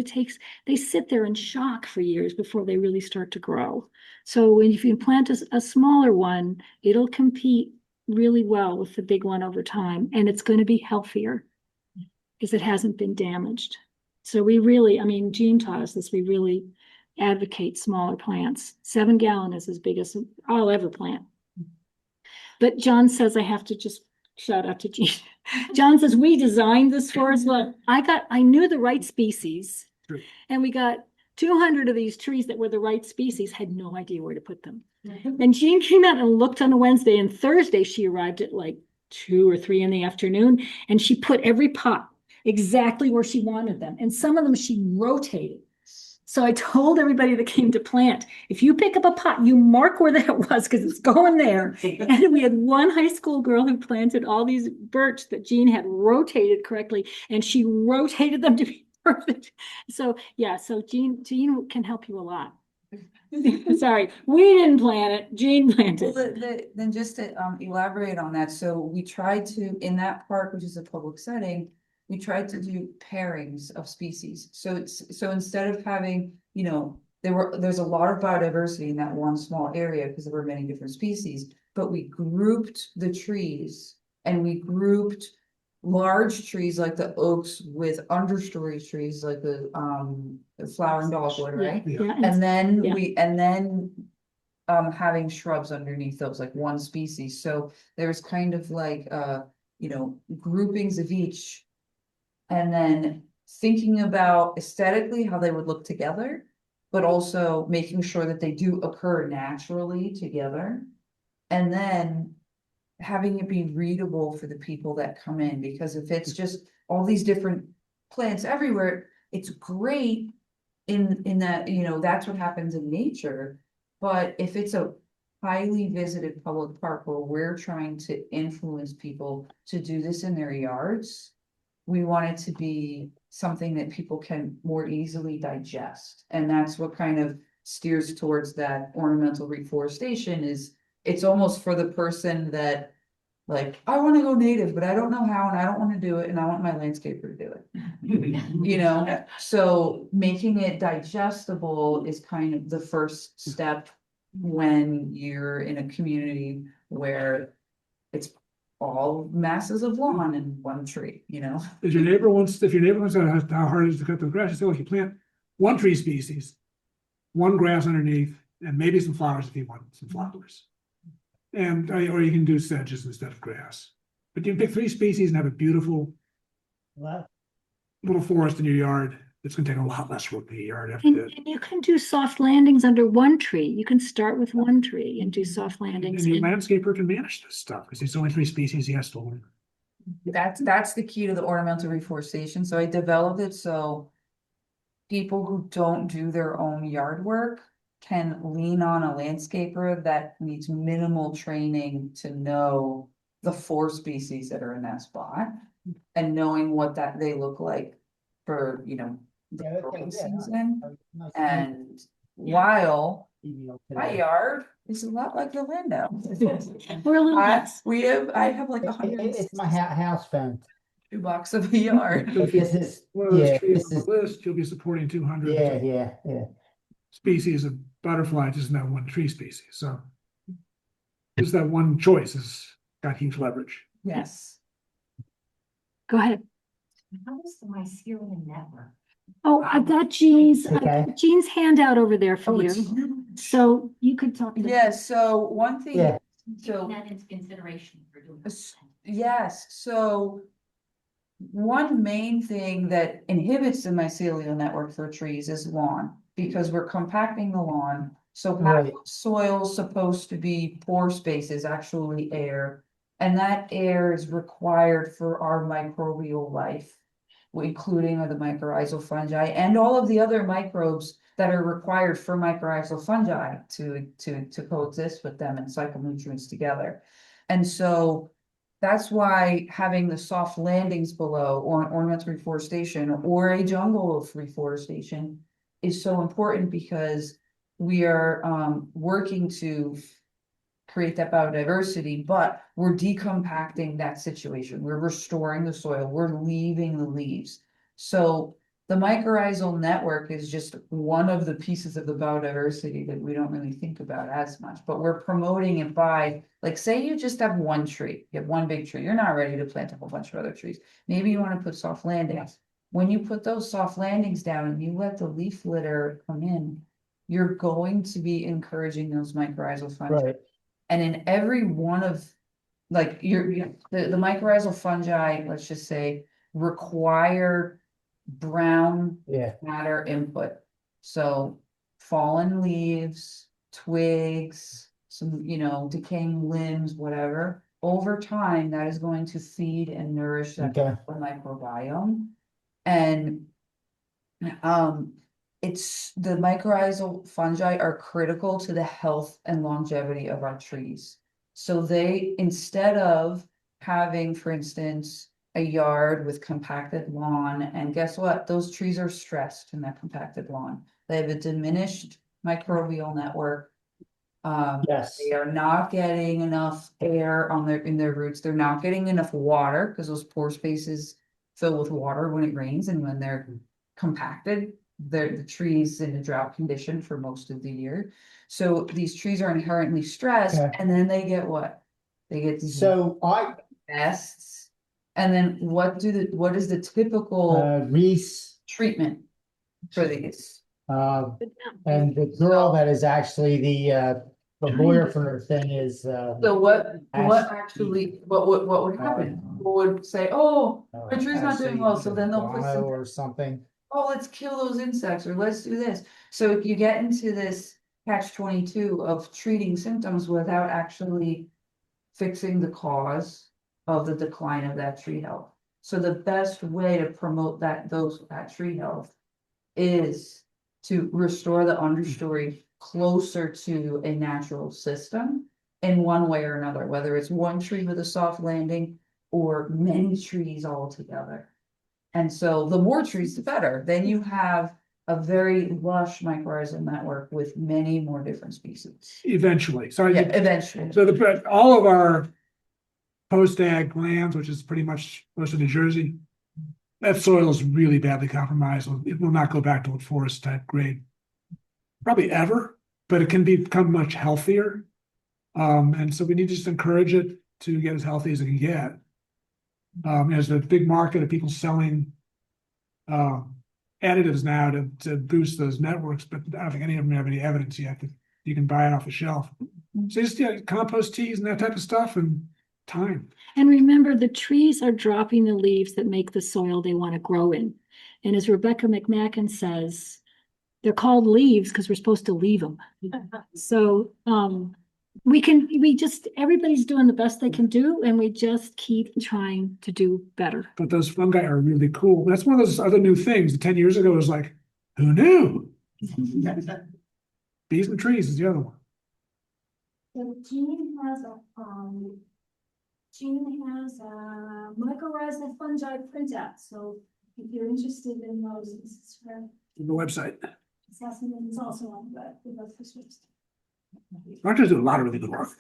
they sit there in shock for years before they really start to grow. So if you plant a smaller one, it'll compete really well with the big one over time, and it's going to be healthier because it hasn't been damaged. So we really, I mean, Jean taught us this, we really advocate smaller plants. 7-gallon is as big as I'll ever plant. But John says I have to just shout out to Jean. John says, we designed this for us. Well, I knew the right species. True. And we got 200 of these trees that were the right species, had no idea where to put them. And Jean came out and looked on a Wednesday, and Thursday she arrived at like 2 or 3 in the afternoon, and she put every pot exactly where she wanted them. And some of them she rotated. So I told everybody that came to plant, if you pick up a pot, you mark where that was because it's going there. And we had one high school girl who planted all these birch that Jean had rotated correctly, and she rotated them to be perfect. So yeah, so Jean can help you a lot. Sorry, we didn't plant it, Jean planted. Well, then just to elaborate on that, so we tried to, in that park, which is a public setting, we tried to do pairings of species. So instead of having, you know, there's a lot of biodiversity in that one small area because there were many different species, but we grouped the trees, and we grouped large trees like the oaks with understory trees like the flowering dogwood, right? Yeah. And then Yeah. having shrubs underneath those, like one species. So there's kind of like you know, groupings of each. And then thinking about aesthetically how they would look together, but also making sure that they do occur naturally together. And then having it be readable for the people that come in, because if it's just all these different plants everywhere, it's great in that, you know, that's what happens in nature. But if it's a highly visited public park where we're trying to influence people to do this in their yards, we want it to be something that people can more easily digest. And that's what kind of steers towards that ornamental reforestation. Is it's almost for the person that, like, I want to go native, but I don't know how, and I don't want to do it, and I want my landscaper to do it. You know, so making it digestible is kind of the first step when you're in a community where it's all masses of lawn and one tree, you know. If your neighbor wants to know how hard it is to cut the grass, you say, well, you plant one tree species, one grass underneath, and maybe some flowers if you want some flowers. And or you can do sedges instead of grass. But you can pick 3 species and have a beautiful little forest in your yard. It's gonna take a lot less work in your yard after And that. you can do soft landings under one tree. You can start with one tree and do soft landings. And your landscaper can manage this stuff because there's only 3 species he has to learn. That's the key to the ornamental reforestation. So I developed it so people who don't do their own yard work can lean on a landscaper that needs minimal training to know the 4 species that are in that spot, and knowing what that they look like for, you know, the growing season. And while my yard is a lot like the Landau. We're a little nuts. I have like It's my house fence. $2 of a yard. This is, One of those yeah, trees this on is, the list, you'll be supporting 200 yeah. species of butterfly, just not one tree species. So just that one choice has got huge leverage. Yes. Go ahead. How does the mycelium network? Oh, I've got Jean's Okay. Jean's handout over there Oh, for you. So you could talk to Yeah, so one thing, Yeah. So- that into consideration for doing. S- Yes, so one main thing that inhibits the mycelial network for trees is lawn, because we're compacting the lawn. So half Right. soil's supposed to be pore spaces, actually air, and that air is required for our microbial life, including the mycorrhizal fungi and all of the other microbes that are required for mycorrhizal fungi to coexist with them and cycle nutrients together. And so that's why having the soft landings below, or an ornamental reforestation, or a jungle of reforestation is so important, because we are working to create that biodiversity, but we're decompacting that situation. We're restoring the soil, we're leaving the leaves. So the mycorrhizal network is just one of the pieces of the biodiversity that we don't really think about as much, but we're promoting it by, like, say you just have one tree, you have one big tree, you're not ready to plant a whole bunch of other trees. Maybe you want to put soft landings. When you put those soft landings down and you let the leaf litter come in, you're going to be encouraging those mycorrhizal fungi. Right. And in every one of, like, the mycorrhizal fungi, let's just say, require brown Yeah. matter input. So fallen leaves, twigs, some, decaying limbs, whatever. Over time, that is going to feed and nourish that Okay. microbiome. And it's the mycorrhizal fungi are critical to the health and longevity of our trees. So they, instead of having, for instance, a yard with compacted lawn, and guess what? Those trees are stressed in that compacted lawn. They have a diminished microbial network. Yes. They are not getting enough air in their roots. They're not getting enough water, because those pore spaces fill with water when it rains, and when they're compacted, the trees in a drought condition for most of the year. So these trees are inherently stressed, Okay. and then they get what? They get these So pests. And then what is the typical Reese, treatment for these? and the girl that is actually the lawyer for her thing is, So what actually, what would happen? People would say, oh, my tree's not doing well, so then they'll put some, or something. oh, let's kill those insects, or let's do this. So you get into this catch-22 of treating symptoms without actually fixing the cause of the decline of that tree health. So the best way to promote that tree health is to restore the understory closer to a natural system in one way or another, whether it's one tree with a soft landing or many trees all together. And so the more trees, the better. Then you have a very lush mycorrhizal network with many more different species. Eventually, sorry. Yeah, eventually. So all of our post-ag lands, which is pretty much most of New Jersey, that soil is really badly compromised. It will not go back to a forest type grade, probably ever, but it can become much healthier. And so we need to just encourage it to get as healthy as it can get. There's a big market of people selling additives now to boost those networks, but I don't think any of them have any evidence yet that you can buy it off the shelf. So just compost teas and that type of stuff, and time. And remember, the trees are dropping the leaves that make the soil they want to grow in. And as Rebecca McMacken says, they're called leaves because we're supposed to leave them. So everybody's doing the best they can do, and we just keep trying to do better. But those fungi are really cool. That's one of those other new things. 10 years ago, it was like, who knew? Bees and trees is the other one. So Jean has a mycorrhizal fungi printout. So if you're interested in those, this is where The website. assessment is also on the website. Rutgers do a lot of really good work.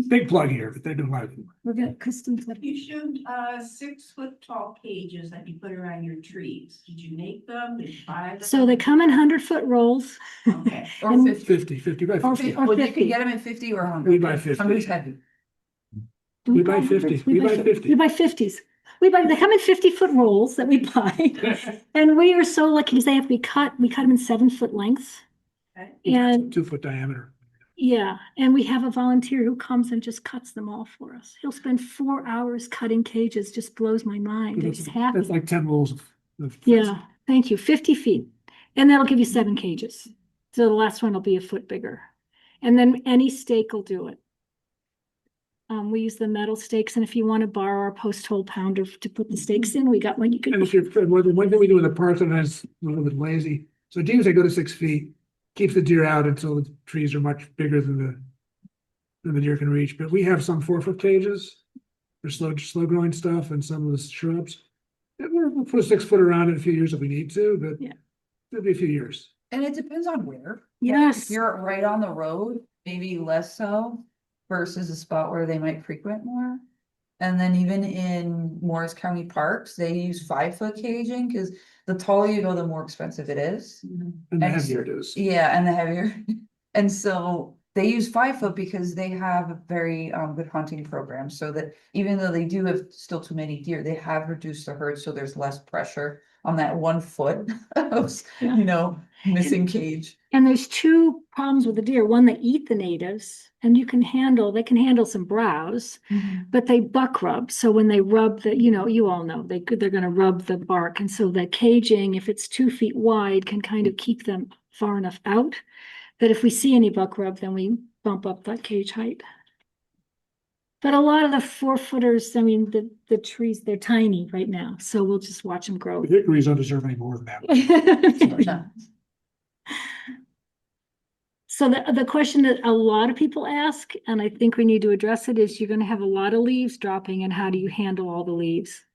Big plug here, but they're doing a lot of good work. We're gonna custom. You showed 6-foot tall cages that you put around your trees. Did you make them? Did you buy them? So they come in 100-foot rolls. Okay. Or And- 50. by 50. Or Well, you 50. can get them in 50 or 100. We buy 50. 100's heavy. Do We buy buy 50. hundreds? We buy 50. We buy 50s. They come in 50-foot rolls that we buy. And we are so lucky because they have to be cut. We cut them in 7-foot lengths. Okay. And 2-foot diameter. Yeah, and we have a volunteer who comes and just cuts them all for us. He'll spend 4 hours cutting cages, just blows my mind. He's happy. That's like 10 rolls of. Yeah, thank you. 50 feet. And that'll give you 7 cages. So the last one will be a foot bigger. And then any stake will do it. We use the metal stakes, and if you want to borrow our post hole pounder to put the stakes in, we got one you And if can. you're, one thing we do in the park sometimes a little bit lazy. So deer, they go to 6 feet, keeps the deer out until the trees are much bigger than the deer can reach. But we have some 4-foot cages for slow growing stuff and some of the shrubs. And we'll put a 6-foot around in a few years if we need to, but Yeah. it'll be a few years. And it depends on where. Yes. If you're right on the road, maybe less so versus a spot where they might frequent more. And then even in Morris County parks, they use 5-foot caging because the taller you go, the more expensive it is. And the And heavier it is. Yeah, and the heavier. And so they use 5-foot because they have a very good hunting program, so that even though they do have still too many deer, they have reduced the herd, so there's less pressure on that 1 foot of, Yeah. missing cage. And there's 2 problems with the deer. One, they eat the natives, and they can handle some browse, but they buck rub. So when they rub you all know, they're gonna rub the bark. And so the caging, if it's 2 feet wide, can kind of keep them far enough out. That if we see any buck rub, then we bump up that cage height. But a lot of the 4-footers, I mean, the trees, they're tiny right now, so we'll just watch them grow. The hickories don't deserve any more than that. So the question that a lot of people ask, and I think we need to address it, is you're gonna have a lot of leaves dropping, and how do you handle all the leaves?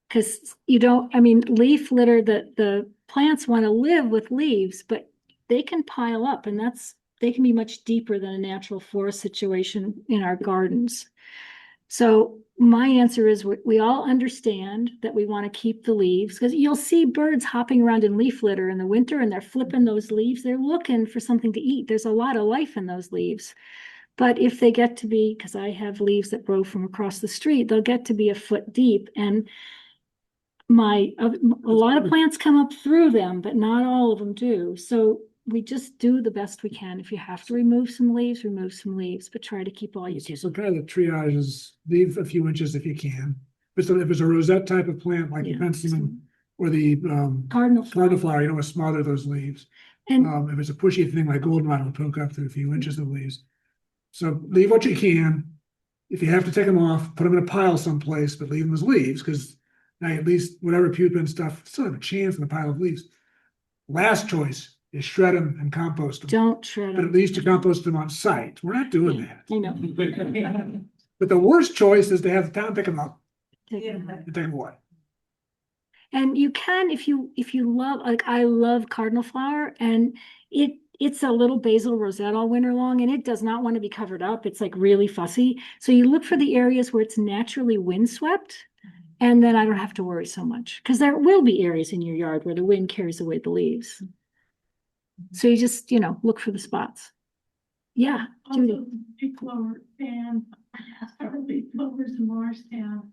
Because leaf litter, the plants want to live with leaves, but they can pile up, and they can be much deeper than a natural forest situation in our gardens. So my answer is we all understand that we want to keep the leaves, because you'll see birds hopping around in leaf litter in the winter, and they're flipping those leaves. They're looking for something to eat. There's a lot of life in those leaves. But if they get to be, because I have leaves that grow from across the street, they'll get to be a foot deep. And a lot of plants come up through them, but not all of them do. So we just do the best we can. If you have to remove some leaves, but try to keep all you can. So kind of the triage is leave a few inches if you can. But if it's a rosette type of plant like the penstemon or the Cardinal flower, you want to smother those leaves. And if it's a pushy thing like goldenrod, it'll poke up through a few inches of leaves. So leave what you can. If you have to take them off, put them in a pile someplace, but leave them as leaves, because now at least whatever pupa and stuff still have a chance in the pile of leaves. Last choice is shred them and compost them. don't shred But at them. least you compost them on site. We're not doing that. I know. But the worst choice is to have the town pick them up Take Yeah. them. and take them away. And you can, if you love, like I love cardinal flower, and it's a little basil rosette all winter long, and it does not want to be covered up. It's like really fussy. So you look for the areas where it's naturally windswept, and then I don't have to worry so much, because there will be areas in your yard where the wind carries away the leaves. So you just, look for the spots. Yeah, Judy. Big clover and big clovers in Morristown.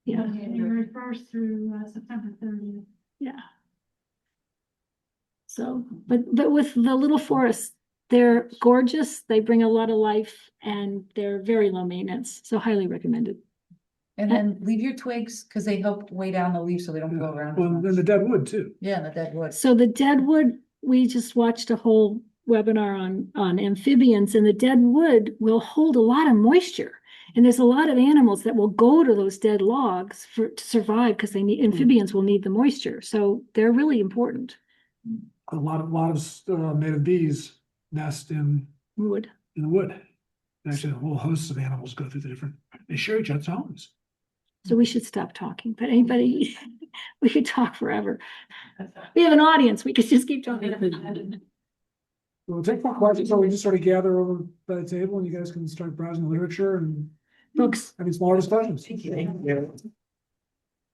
Yeah. January 1st through September 30th. Yeah. So, but with the little forests, they're gorgeous. They bring a lot of life, and they're very low maintenance. So highly recommended. And then leave your twigs, because they help weigh down the leaves so they don't go around. Well, then the dead wood too. Yeah, the dead wood. So the deadwood, we just watched a whole webinar on amphibians, and the dead wood will hold a lot of moisture. And there's a lot of animals that will go to those dead logs to survive, because amphibians will need the moisture. So they're really important. A lot of native bees nest in Wood. the wood. Actually, a whole host of animals go through they share each other's homes. So we should stop talking, but anybody, we could talk forever. We have an audience, we could just keep talking. We'll take more questions, so we just sort of gather over by the table, and you guys can start browsing the literature and Books. having smaller discussions. Thank you.